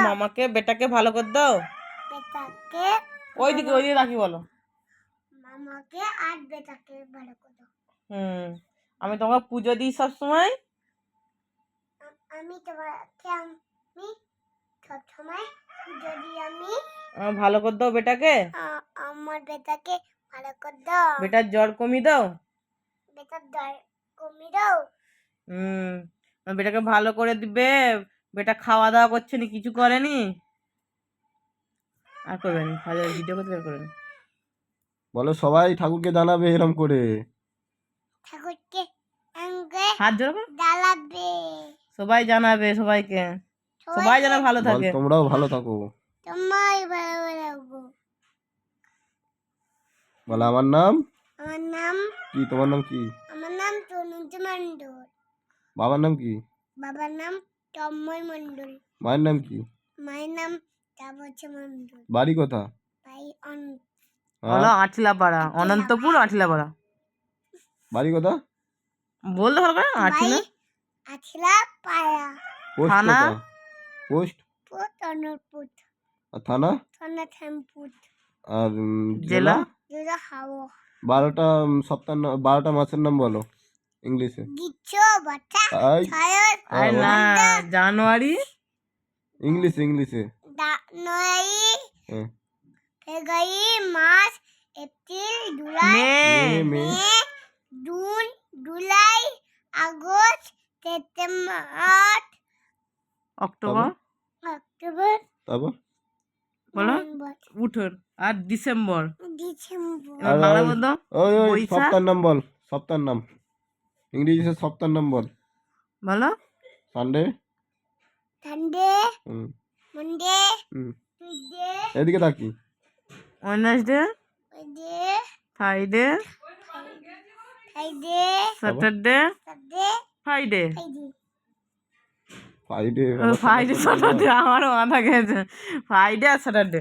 মামাকে বেটাকে ভালো করে দাও। বেটাকে ওইদিকে রাখি বলো। মামাকে আর বেটাকে ভালো করে দাও। আমি তোমাকে পুজো দিই সব সময়। আমি তোমাকে আমি সব সময় পুজো দিই। আমি ভালো করে দাও বেটাকে। আমার বেটাকে ভালো করে দাও। বেটার জ্বর কমিয়ে দাও। বেটার জ্বর কমিয়ে দাও। বেটাকে ভালো করে দিবে। বেটা খাওয়া দাওয়া করছে নি, কিছু করেনি, আর করবেন ভালো ভিডিও করতে করবেন। বলো সবাই ঠাকুরকে জানাবে এরকম করে। ঠাকুরকে হাত জোড় করে জানাবে। সবাই জানাবে সবাইকে। সবাই যেন ভালো থাকে। তোমরাও ভালো থাকো। তোমাই ভালো থাকো। বলো আমার নাম কি? তোমার নাম কি? আমার নাম তনুজ মণ্ডল। বাবার নাম কি? বাবার নাম তন্ময় মণ্ডল। মায়ের নাম কি? মায়ের নাম তাপসী মণ্ডল। বাড়ি কোথা? বলো আঠলাপাড়া, অনন্তপুর আঠলাপাড়া। বাড়ি কোথা বলতে ভালো করে। আঠলাপাড়া। থানা? পোস্ট অনন্তপুর। আর থানা? থানপুর। আর জেলা? জেলা হাওড়া। 12টা মাসের নাম বলো ইংলিশে। জানুয়ারি। ইংলিশে January, February, March, April, July, May, June, July, August, September, October. তারপর বলো উঠোর। আর ডিসেম্বর। বাংলা বলতো। ওই সপ্তাহের নাম বল। সপ্তাহের নাম ইংরেজিতে সপ্তাহের নাম বল। বলো সানডে, মন্ডে, টিউসডে, এদিকে তাকি, Wednesday, Friday, Saturday, Friday. Friday Saturday আমারও মাথা গেছে। ফ্রাইডে আর স্যাটারডে।